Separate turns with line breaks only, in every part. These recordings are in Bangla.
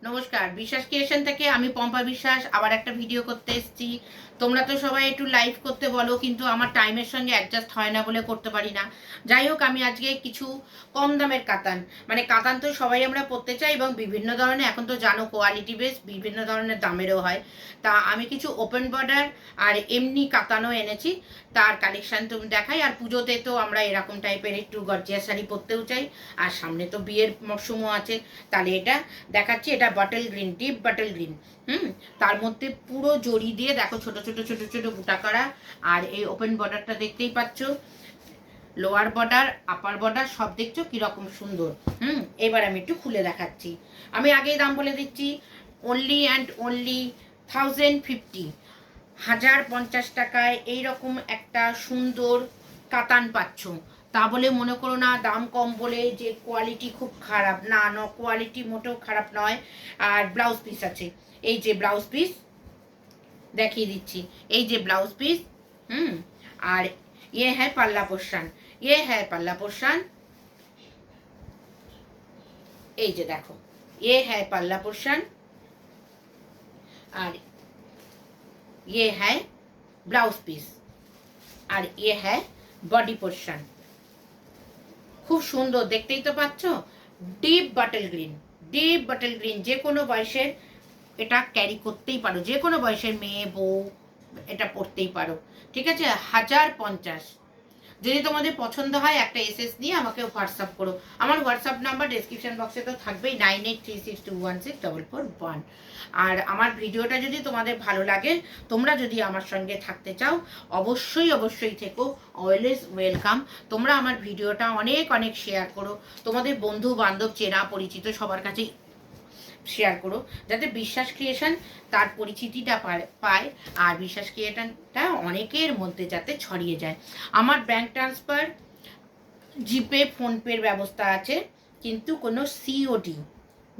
নমস্কার, বিশ্বাস ক্রিয়েশন থেকে আমি পম্পা বিশ্বাস আবার একটা ভিডিও করতে এসেছি। তোমরা তো সবাই একটু লাইভ করতে বলো, কিন্তু আমার টাইমের সঙ্গে অ্যাডজাস্ট হয় না বলে করতে পারি না। যাই হোক, আমি আজকে কিছু কম দামের কাতান, মানে কাতান তো সবাই আমরা পরতে চাই এবং বিভিন্ন ধরনের, এখন তো জানো কোয়ালিটি বেস বিভিন্ন ধরনের দামেরও হয়। তা আমি কিছু ওপেন বর্ডার আর এমনি কাতানও এনেছি, তার কালেকশান তুমি দেখাই। আর পুজোতে তো আমরা এরকম টাইপের একটু গর্জিয়াস শাড়ি পরতেও চাই, আর সামনে তো বিয়ের মরশুমও আছে, তাহলে এটা দেখাচ্ছি। এটা bottle green, deep bottle green. তার মধ্যে পুরো জড়ি দিয়ে দেখো ছোট ছোট ছোট ছোট বুটা করা। আর এই ওপেন বর্ডারটা দেখতেই পাচ্ছ, লোয়ার বর্ডার আপার বর্ডার সব দেখছো কিরকম সুন্দর। এবার আমি একটু খুলে দেখাচ্ছি। আমি আগেই দাম বলে দিচ্ছি, অনলি অ্যান্ড অনলি 1050, 1050 টাকায় এইরকম একটা সুন্দর কাতান পাচ্ছ। তা বলে মনে করো না দাম কম বলে যে কোয়ালিটি খুব খারাপ, না না, কোয়ালিটি মোটেও খারাপ নয়। আর ব্লাউজ পিস আছে, এই যে ব্লাউজ পিস দেখিয়ে দিচ্ছি, এই যে ব্লাউজ পিস। আর ये है पल्ला पोर्शन, ये है पल्ला पोर्शन, এই যে দেখো, ये है पल्ला पोर्शन আর ये है ব্লাউজ পিস আর ये है বডি পোর্শন। খুব সুন্দর, দেখতেই তো পাচ্ছ। Deep bottle green, deep bottle green, যে কোনো বয়সের এটা ক্যারি করতেই পারো, যে কোনো বয়সের মেয়ে বউ এটা পরতেই পারো। ঠিক আছে, 1050। যদি তোমাদের পছন্দ হয় একটা এসএস নিয়ে আমাকে হোয়াটসঅ্যাপ করো। আমার হোয়াটসঅ্যাপ নাম্বার ডেসক্রিপশন বক্সে তো থাকবেই, 9836216161। আর আমার ভিডিওটা যদি তোমাদের ভালো লাগে, তোমরা যদি আমার সঙ্গে থাকতে চাও, অবশ্যই অবশ্যই থেকো, অলওয়েজ ওয়েলকাম। তোমরা আমার ভিডিওটা অনেক অনেক শেয়ার করো, তোমাদের বন্ধু বান্ধব চেনা পরিচিত সবার কাছে শেয়ার করো, যাতে বিশ্বাস ক্রিয়েশন তার পরিচিতিটা পায় আর বিশ্বাস ক্রিয়েশনটা অনেকের মধ্যে যাতে ছড়িয়ে যায়। আমার ব্যাংক ট্রান্সফার, জিপে, ফোনপের ব্যবস্থা আছে, কিন্তু কোনো COD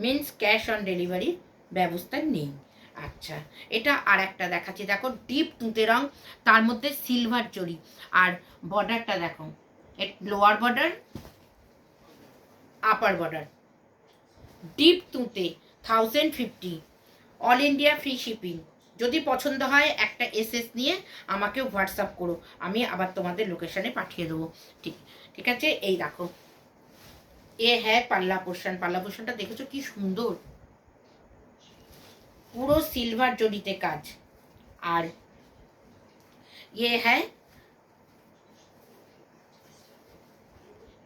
means cash on delivery ব্যবস্থা নেই। আচ্ছা, এটা আর একটা দেখাচ্ছি, দেখো ডিপ তুঁতে রং, তার মধ্যে সিলভার জরি। আর বর্ডারটা দেখো, lower border upper border, deep তুঁতে, 1050, অল ইন্ডিয়া ফ্রি শিপিং। যদি পছন্দ হয় একটা এসএস নিয়ে আমাকে হোয়াটসঅ্যাপ করো, আমি আবার তোমাদের লোকেশানে পাঠিয়ে দেবো। ঠিক ঠিক আছে, এই দেখো, এ হ্যাঁ পাল্লা পোর্শন। পাল্লা পোর্শনটা দেখেছো কি সুন্দর, পুরো সিলভার জড়িতে কাজ। আর ये है,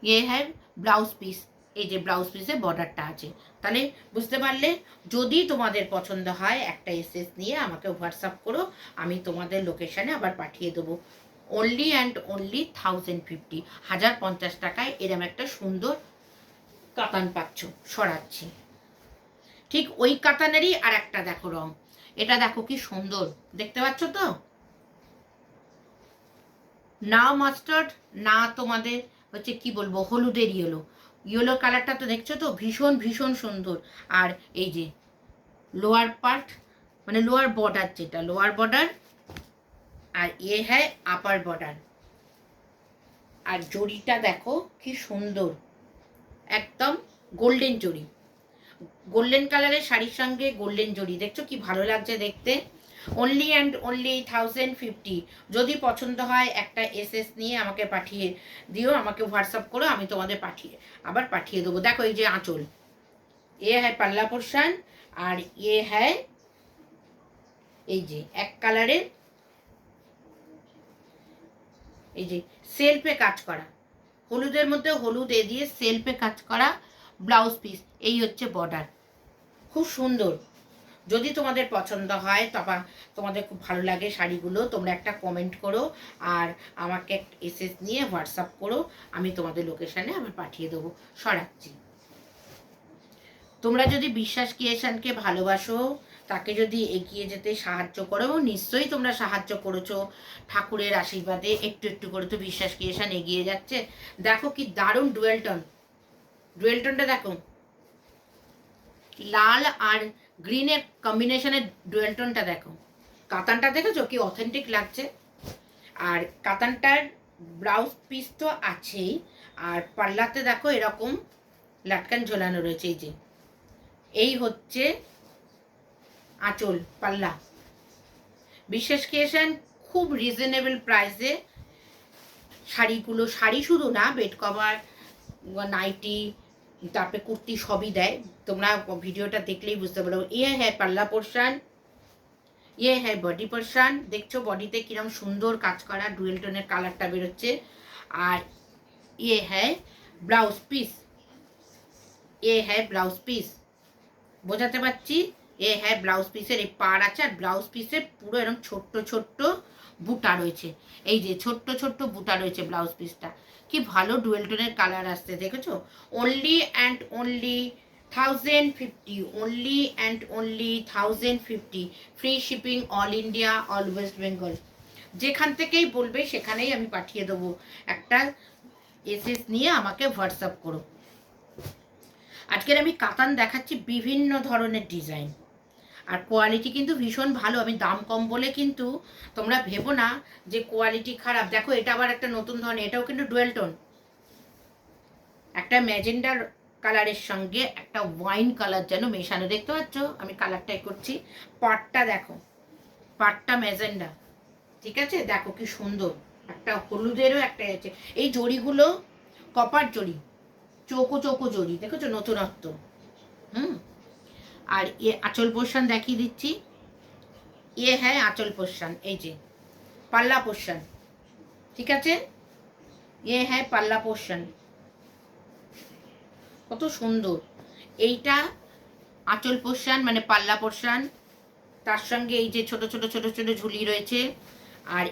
ये है ব্লাউজ পিস, এই যে ব্লাউজ পিসে বর্ডারটা আছে। তাহলে বুঝতে পারলে, যদি তোমাদের পছন্দ হয় একটা এসএস নিয়ে আমাকে হোয়াটসঅ্যাপ করো, আমি তোমাদের লোকেশানে আবার পাঠিয়ে দেবো। অনলি অ্যান্ড অনলি 1050, 1050 টাকায় এরম একটা সুন্দর কাতান পাচ্ছ। সরাচ্ছি, ঠিক ওই কাতানেরই আর একটা দেখো রং, এটা দেখো কি সুন্দর, দেখতে পাচ্ছ তো? না মাস্টার্ড, না তোমাদের হচ্ছে কি বলবো, হলুদের ইয়েলো, ইয়েলো কালারটা তো দেখছো তো, ভীষণ ভীষণ সুন্দর। আর এই যে লোয়ার পার্ট, মানে লোয়ার বর্ডার, যেটা লোয়ার বর্ডার, আর এ হ্যাঁ আপার বর্ডার। আর জড়িটা দেখো কি সুন্দর, একদম গোল্ডেন জড়ি, গোল্ডেন কালারের শাড়ির সঙ্গে গোল্ডেন জড়ি, দেখছো কি ভালো লাগছে দেখতে। Only and only 1050। যদি পছন্দ হয় একটা এসএস নিয়ে আমাকে পাঠিয়ে দিও, আমাকে হোয়াটসঅ্যাপ করো, আমি তোমাদের আবার পাঠিয়ে দেবো। দেখো এই যে আঁচল, এ হ্যাঁ পাল্লা পোর্শন, আর এ হ্যাঁ এই যে এক কালারের, এই যে সেলফে কাজ করা, হলুদের মধ্যে হলুদ এ দিয়ে সেলফে কাজ করা ব্লাউজ পিস, এই হচ্ছে বর্ডার, খুব সুন্দর। যদি তোমাদের পছন্দ হয়, তবে তোমাদের খুব ভালো লাগে শাড়িগুলো, তোমরা একটা কমেন্ট করো আর আমাকে একটা এসএস নিয়ে হোয়াটসঅ্যাপ করো, আমি তোমাদের লোকেশানে আবার পাঠিয়ে দেবো। সরাচ্ছি। তোমরা যদি বিশ্বাস ক্রিয়েশনকে ভালোবাসো, তাকে যদি এগিয়ে যেতে সাহায্য করো, নিশ্চয়ই তোমরা সাহায্য করেছো, ঠাকুরের আশীর্বাদে একটু একটু করে তো বিশ্বাস ক্রিয়েশন এগিয়ে যাচ্ছে। দেখো কি দারুণ ডুয়েলটন, ডুয়েলটনটা দেখো, লাল আর গ্রিনের কম্বিনেশনের ডুয়েলটনটা দেখো, কাতানটা দেখেছো কি অথেন্টিক লাগছে। আর কাতানটার ব্লাউজ পিস তো আছেই, আর পাল্লাতে দেখো এরকম লাটকান ঝোলানো রয়েছে, এই যে এই হচ্ছে আঁচল পাল্লা। বিশ্বাস ক্রিয়েশন খুব রিজনেবল প্রাইসে শাড়িগুলো, শাড়ি শুধু না, বেড কভার, নাইটি, তারপরে কুর্তি সবই দেয়। তোমরা ভিডিওটা দেখলেই বুঝতে পারো। হ্যাঁ পাল্লা পোর্শন, হ্যাঁ বডি পোর্শন। দেখছো বডিতে কিরম সুন্দর কাজ করা, ডুয়েল টোনের কালারটা বেরোচ্ছে। আর হ্যাঁ ব্লাউজ পিস, হ্যাঁ ব্লাউজ পিস, বোঝাতে পারছি? হ্যাঁ ব্লাউজ পিসের এই পাড় আছে, আর ব্লাউজ পিসের পুরো এরকম ছোট্ট ছোট্ট বুটা রয়েছে। এই যে ছোট্ট ছোট্ট বুটা রয়েছে ব্লাউজ পিসটা। কি ভালো ডুয়েল টোনের কালার আসছে, দেখেছো? Only and only 1050, only and only 1050, free shipping all India, all West Bengal. যেখান থেকেই বলবে সেখানেই আমি পাঠিয়ে দেবো। একটা এসএস নিয়ে আমাকে হোয়াটসঅ্যাপ করো। আজকের আমি কাতান দেখাচ্ছি বিভিন্ন ধরনের ডিজাইন, আর কোয়ালিটি কিন্তু ভীষণ ভালো। আমি দাম কম বলে কিন্তু তোমরা ভেবো না যে কোয়ালিটি খারাপ। দেখো এটা আবার একটা নতুন ধরনের, এটাও কিন্তু ডুয়েল টোন, একটা ম্যাজেন্ডার কালারের সঙ্গে একটা ওয়াইন কালার যেন মেশানো, দেখতে পাচ্ছ? আমি কালারটাই করছি। পাটটা দেখো, পাটটা ম্যাজেন্ডা, ঠিক আছে? দেখো কি সুন্দর, একটা হলুদেরও একটা আছে। এই জড়িগুলো কপার জড়ি, চৌকো চৌকো জড়ি, দেখেছো? নতুনত্ব। আর আঁচল পোর্শন দেখিয়ে দিচ্ছি। হ্যাঁ আঁচল পোর্শন, এই যে পাল্লা পোর্শন, ঠিক আছে? হ্যাঁ পাল্লা পোর্শন, কত সুন্দর। এইটা আঁচল পোর্শন মানে পাল্লা পোর্শন, তার সঙ্গে এই যে ছোট ছোট ছোট ছোট ঝুলি রয়েছে, আর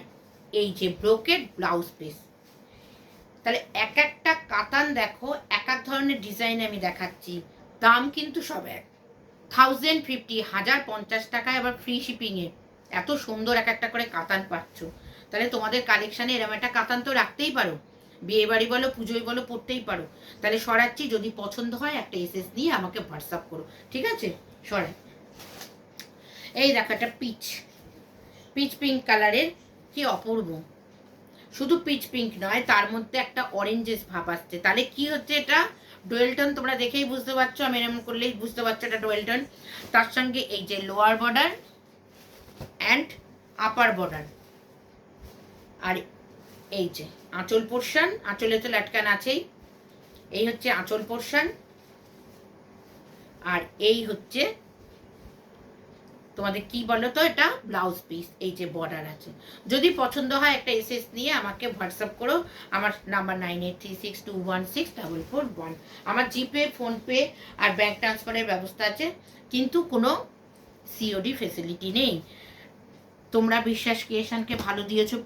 এই যে ব্রোকেড ব্লাউজ পিস। তাহলে এক একটা কাতান দেখো, এক এক ধরনের ডিজাইন আমি দেখাচ্ছি। দাম কিন্তু সব এক, 1050, 1050 টাকায়, আবার ফ্রি শিপিংয়ে। এত সুন্দর এক একটা করে কাতান পাচ্ছ। তাহলে তোমাদের কালেকশানে এরকম একটা কাতান তো রাখতেই পারো, বিয়ে বাড়ি বলো, পুজোয় বলো, পড়তেই পারো। তাহলে সরাচ্ছি, যদি পছন্দ হয় একটা এসএস নিয়ে আমাকে হোয়াটসঅ্যাপ করো, ঠিক আছে? সরাই। এই দেখো একটা পিচ পিচ পিঙ্ক কালারের, কি অপূর্ব। শুধু পিচ পিঙ্ক নয়, তার মধ্যে একটা অরেঞ্জেস ভাব আসছে। তাহলে কি হচ্ছে এটা? ডুয়েলটন। তোমরা দেখেই বুঝতে পারছো, আমি এরকম করলেই বুঝতে পারছো এটা ডুয়েলটন। তার সঙ্গে এই যে lower border and upper border, আর এই যে আঁচল পোর্শন, আঁচলে তো লাটকান আছেই। এই হচ্ছে আঁচল পোর্শন, আর এই হচ্ছে তোমাদের কি বলো তো, এটা ব্লাউজ পিস। এই যে বর্ডার আছে। যদি পছন্দ হয় একটা এসএস নিয়ে আমাকে হোয়াটসঅ্যাপ করো। আমার নাম্বার 9836216441। আমার জিপে, ফোনপে আর ব্যাঙ্ক ট্রান্সফারের ব্যবস্থা আছে, কিন্তু কোনো সিওডি ফেসিলিটি নেই। তোমরা বিশ্বাস ক্রিয়েশনকে ভালো দিয়েছো,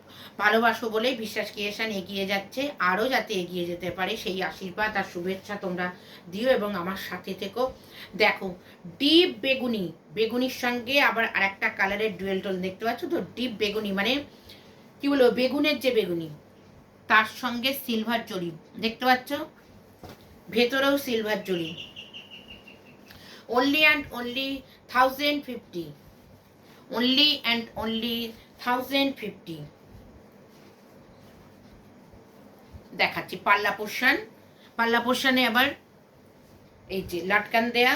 ভালোবাসো বলেই বিশ্বাস ক্রিয়েশন এগিয়ে যাচ্ছে। আরও যাতে এগিয়ে যেতে পারে সেই আশীর্বাদ আর শুভেচ্ছা তোমরা দিও এবং আমার সাথে থেকো। দেখো ডিপ বেগুনি, বেগুনির সঙ্গে আবার আরেকটা কালারের ডুয়েল টোন দেখতে পাচ্ছ তো? ডিপ বেগুনি মানে কি বলবো, বেগুনের যে বেগুনি, তার সঙ্গে সিলভার জরি, দেখতে পাচ্ছ? ভেতরেও সিলভার জরি। Only and only 1050, only and only 1050। দেখাচ্ছি পাল্লা পোর্শন। পাল্লা পোর্শনে আবার এই যে লাটকান দেয়া,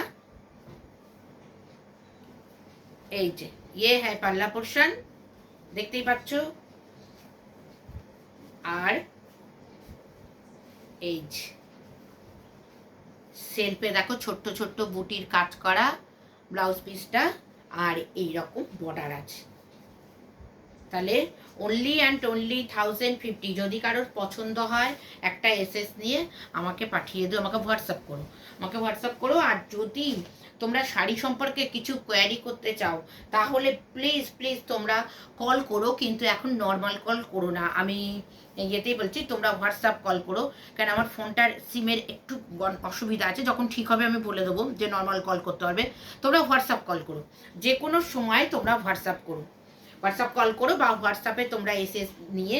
এই যে হ্যাঁ পাল্লা পোর্শন, দেখতেই পাচ্ছ। আর এই যে সেলফে দেখো ছোট্ট ছোট্ট বুটির কাজ করা ব্লাউজ পিসটা, আর এই রকম বর্ডার আছে। তাহলে অনলি অ্যান্ড অনলি 1050। যদি কারোর পছন্দ হয় একটা এসএস নিয়ে আমাকে পাঠিয়ে দিও, আমাকে হোয়াটসঅ্যাপ করো, আমাকে হোয়াটসঅ্যাপ করো। আর যদি তোমরা শাড়ি সম্পর্কে কিছু কোয়ারি করতে চাও তাহলে প্লিজ প্লিজ তোমরা কল করো, কিন্তু এখন নর্মাল কল করো না। আমি ইয়েতেই বলছি, তোমরা হোয়াটসঅ্যাপ কল করো, কারণ আমার ফোনটার সিমের একটু অসুবিধা আছে। যখন ঠিক হবে আমি বলে দেবো যে নর্মাল কল করতে হবে। তোমরা হোয়াটসঅ্যাপ কল করো, যে কোনো সময় তোমরা হোয়াটসঅ্যাপ করো, হোয়াটসঅ্যাপ কল করো, বা হোয়াটসঅ্যাপে তোমরা এসএস নিয়ে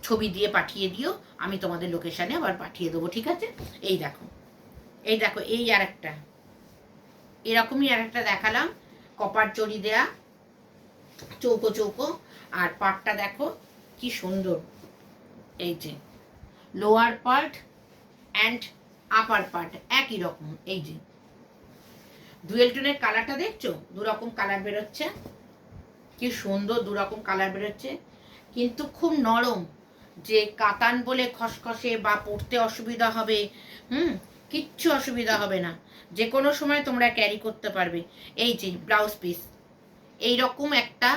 ছবি দিয়ে পাঠিয়ে দিও, আমি তোমাদের লোকেশানে আবার পাঠিয়ে দেবো, ঠিক আছে? এই দেখো, এই দেখো, এই আর একটা এরকমই আর একটা দেখালাম, কপার জড়ি দেয়া, চৌকো চৌকো। আর পাটটা দেখো কি সুন্দর, এই যে lower part and upper part একই রকম। এই যে ডুয়েল টোনের কালারটা দেখছো, দুরকম কালার বেরোচ্ছে, কি সুন্দর দুরকম কালার বেরোচ্ছে, কিন্তু খুব নরম, যে কাতান বলে খসখসে বা পরতে অসুবিধা হবে, কিচ্ছু অসুবিধা হবে না, যে কোনো সময় তোমরা ক্যারি করতে পারবে। এই যে ব্লাউজ পিস, এইরকম একটা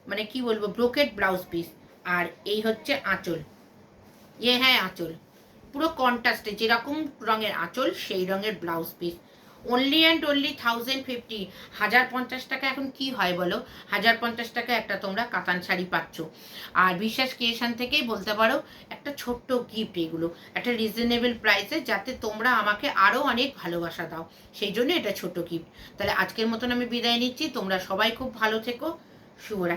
মানে কি বলবো ব্রোকেট ব্লাউজ পিস, আর এই হচ্ছে আঁচল, হ্যাঁ আঁচল, পুরো কন্ট্রাস্টে যেরকম রঙের আঁচল সেই রঙের blouse piece. Only and only 1050। 1050 টাকা এখন কি হয় বলো, 1050 টাকা একটা তোমরা কাতান শাড়ি পাচ্ছ। আর বিশ্বাস ক্রিয়েশন থেকেই বলতে পারো একটা ছোট্ট গিফট, এগুলো একটা রিজনেবল প্রাইসে, যাতে তোমরা আমাকে আরও অনেক ভালোবাসা দাও, সেই জন্য এটা ছোট গিফট। তাহলে আজকের মতন আমি বিদায় নিচ্ছি, তোমরা সবাই খুব ভালো থেকো, শুভরাত্রি।